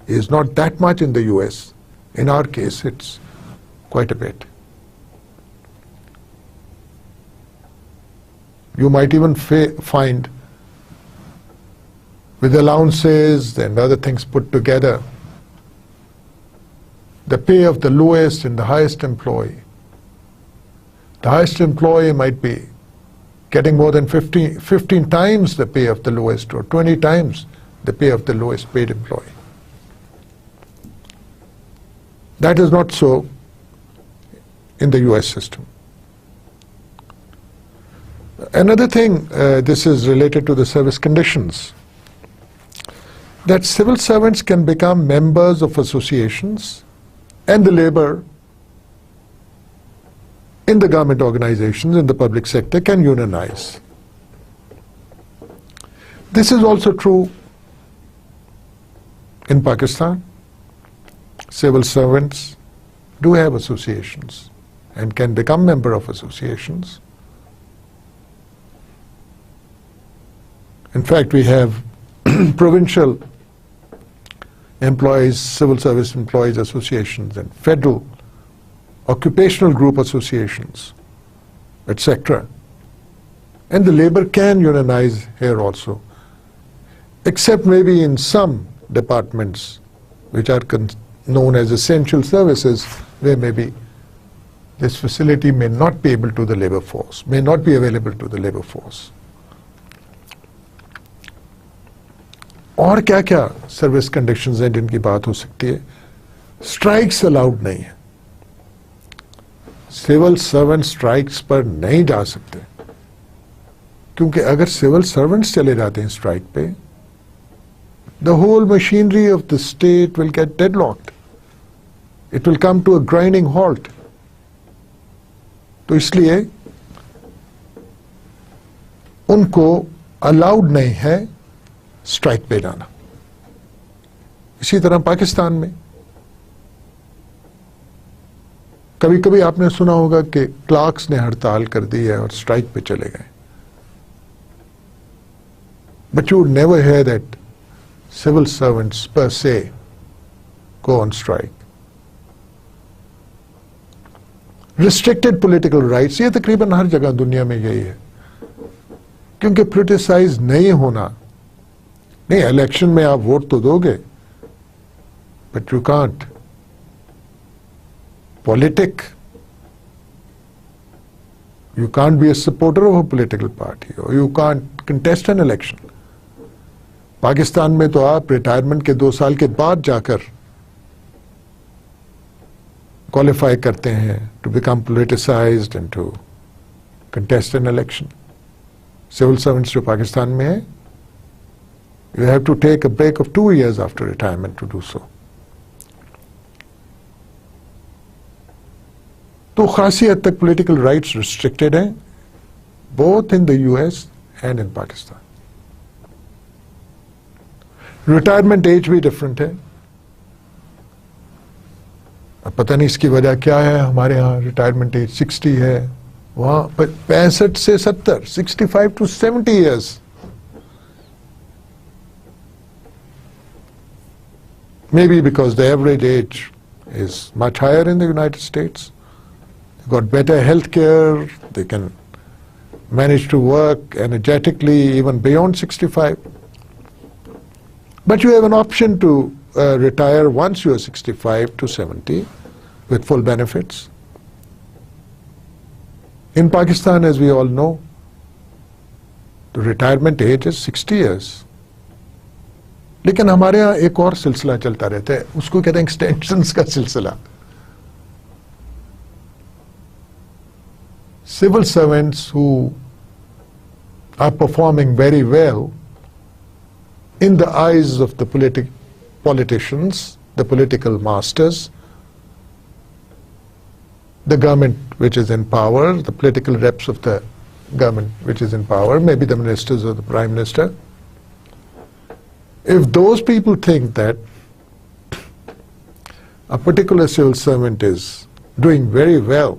is not that much in the US. In our case, it's quite a bit. You might even find, with allowances and other things put together, the pay of the lowest and the highest employee. The highest employee might be getting more than 15 times the pay of the lowest or 20 times the pay of the lowest paid employee. That is not so in the US system. Another thing, this is related to the service conditions, that civil servants can become members of associations and the labor in the government organizations, in the public sector, can unionize. This is also true in Pakistan. Civil servants do have associations and can become member of associations. In fact, we have provincial employees, civil service employees associations and federal occupational group associations, etc. And the labor can unionize here also, except maybe in some departments which are known as essential services, where maybe this facility may not be able to the labor force, may not be available to the labor force. और क्या क्या service conditions हैं जिनकी बात हो सकती है? Strikes allowed नहीं है, सिविल सर्वेंट स्ट्राइक्स पर नहीं जा सकते, क्योंकि अगर सिविल सर्वेंट्स चले जाते हैं स्ट्राइक पे, the whole machinery of the state will get deadlocked, it will come to a grinding halt. तो इसलिए उनको अलाउड नहीं है स्ट्राइक पे जाना. इसी तरह पाकिस्तान में कभी कभी आपने सुना होगा कि क्लार्क्स ने हड़ताल कर दी है और स्ट्राइक पे चले गए. But you would never hear that civil servants per se go on strike. Restricted political rights, ये तकरीबन हर जगह दुनिया में यही है, क्योंकि क्रिटिसाइज नहीं होना. नहीं, इलेक्शन में आप वोट तो दोगे, but you can't politic. You can't be a supporter of a political party, or you can't contest an election. Pakistan में तो आप रिटायरमेंट के 2 साल के बाद जाकर क्वालिफाई करते हैं to become politicised and to contest an election. Civil servants जो पाकिस्तान में है, you have to take a break of 2 years after retirement to do so. तो खासी हद तक पॉलिटिकल राइट्स रिस्ट्रिक्टेड हैं, both in the US and in Pakistan. Retirement age भी different है. अब पता नहीं इसकी वजह क्या है. हमारे यहाँ रिटायरमेंट एज 60 है, वहां 65 से 70, 65 to 70 years. Maybe because the average age is much higher in the United States. They've got better health care, they can manage to work energetically even beyond 65. But you have an option to retire once you are 65 to 70 with full benefits. In Pakistan, as we all know, the retirement age is 60 years. लेकिन हमारे यहाँ एक और सिलसिला चलता रहता है, उसको कहते हैं एक्सटेंशंस का सिलसिला. Civil servants who are performing very well in the eyes of the politicians, the political masters, the government which is in power, the political reps of the government which is in power, maybe the ministers or the prime minister. If those people think that a particular civil servant is doing very well,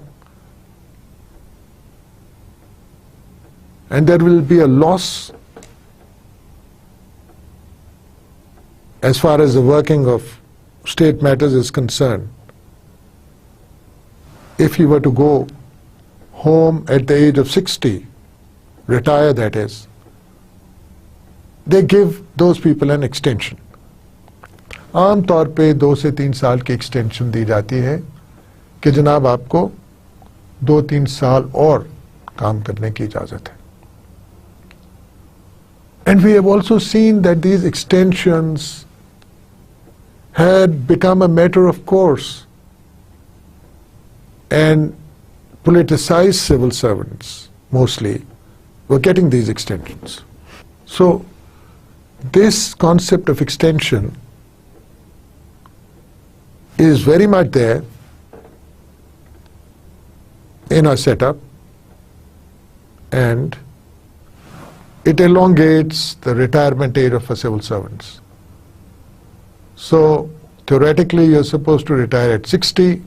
and there will be a loss as far as the working of state matters is concerned, if he were to go home at the age of 60, retire that is, they give those people an extension. आम तौर पे 2 से 3 साल की extension दी जाती है कि जनाब आपको 2-3 साल और काम करने की इजाजत है. And we have also seen that these extensions had become a matter of course, and politicized civil servants mostly were getting these extensions. So this concept of extension is very much there in our setup, and it elongates the retirement age of our civil servants. So theoretically you're supposed to retire at 60,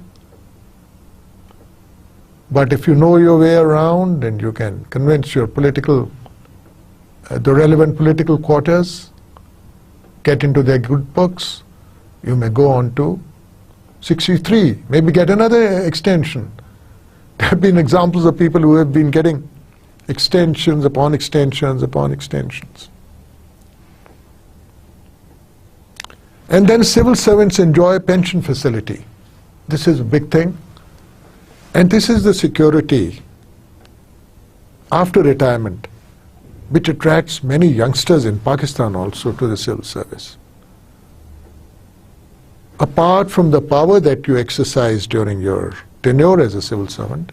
but if you know your way around and you can convince your political, the relevant political quarters, get into their good books, you may go on to 63, maybe get another extension. There have been examples of people who have been getting extensions upon extensions upon extensions. And then civil servants enjoy a pension facility. This is a big thing. And this is the security after retirement, which attracts many youngsters in Pakistan also to the civil service. Apart from the power that you exercise during your tenure as a civil servant,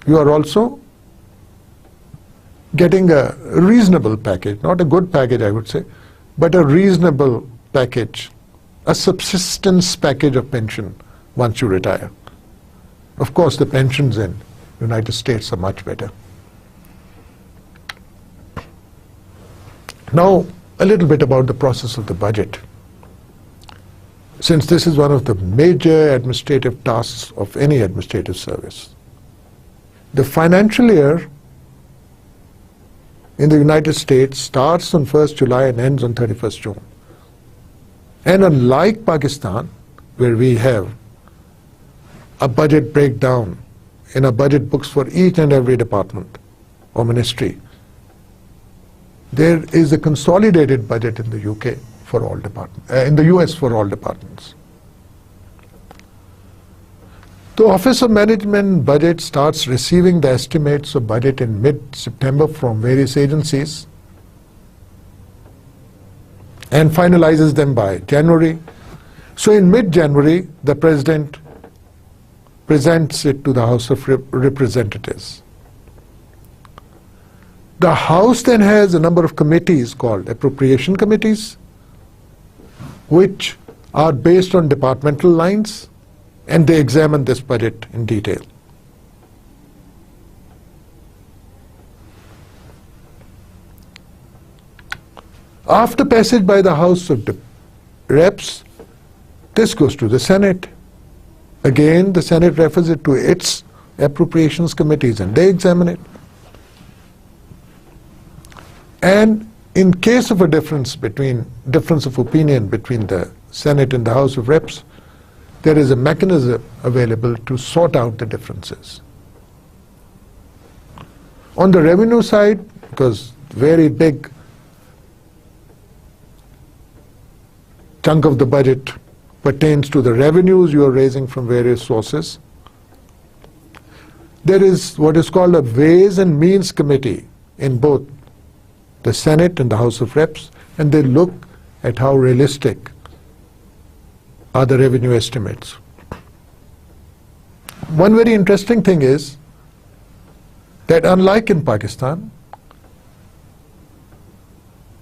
you are also getting a reasonable package, not a good package I would say, but a reasonable package, a subsistence package of pension once you retire. Of course, the pensions in the United States are much better. Now, a little bit about the process of the budget. Since this is one of the major administrative tasks of any administrative service. The financial year in the United States starts on 1st July and ends on 31st June. And unlike Pakistan, where we have a budget breakdown in our budget books for each and every department or ministry, there is a consolidated budget in the UK for all departments, in the US for all departments. The Office of Management Budget starts receiving the estimates of budget in mid-September from various agencies and finalizes them by January. So in mid-January, the President presents it to the House of Representatives. The House then has a number of committees called appropriation committees, which are based on departmental lines, and they examine this budget in detail. After passage by the House of Reps, this goes to the Senate. Again, the Senate refers it to its appropriations committees and they examine it. And in case of a difference of opinion between the Senate and the House of Reps, there is a mechanism available to sort out the differences. On the revenue side, because very big chunk of the budget pertains to the revenues you are raising from various sources, there is what is called a Ways and Means Committee in both the Senate and the House of Reps, and they look at how realistic are the revenue estimates. One very interesting thing is that unlike in Pakistan,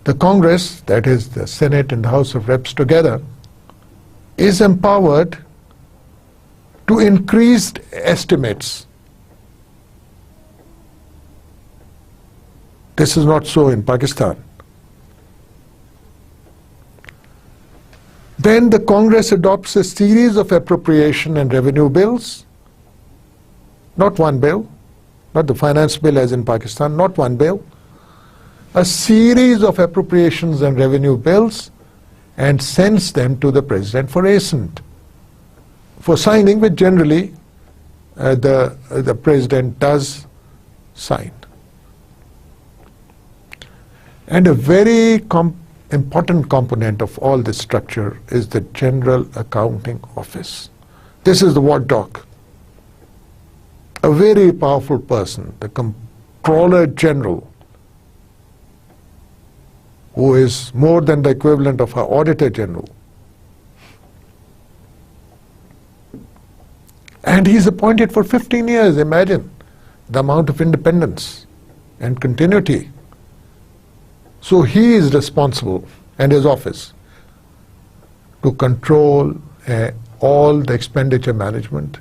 the Congress, that is the Senate and the House of Reps together, is empowered to increase estimates. This is not so in Pakistan. Then the Congress adopts a series of appropriation and revenue bills, not one bill, not the finance bill as in Pakistan, not one bill, a series of appropriations and revenue bills, and sends them to the President for assent, for signing, which generally the President does sign. And a very important component of all this structure is the General Accounting Office. This is the watchdog. A very powerful person, the Comptroller General, who is more than the equivalent of our Auditor General. And he's appointed for 15 years. Imagine the amount of independence and continuity. So he is responsible, and his office, to control all the expenditure management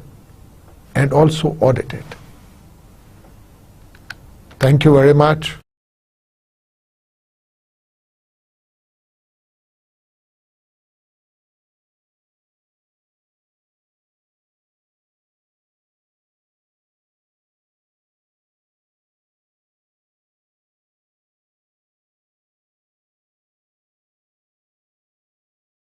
and also audit it. Thank you very much.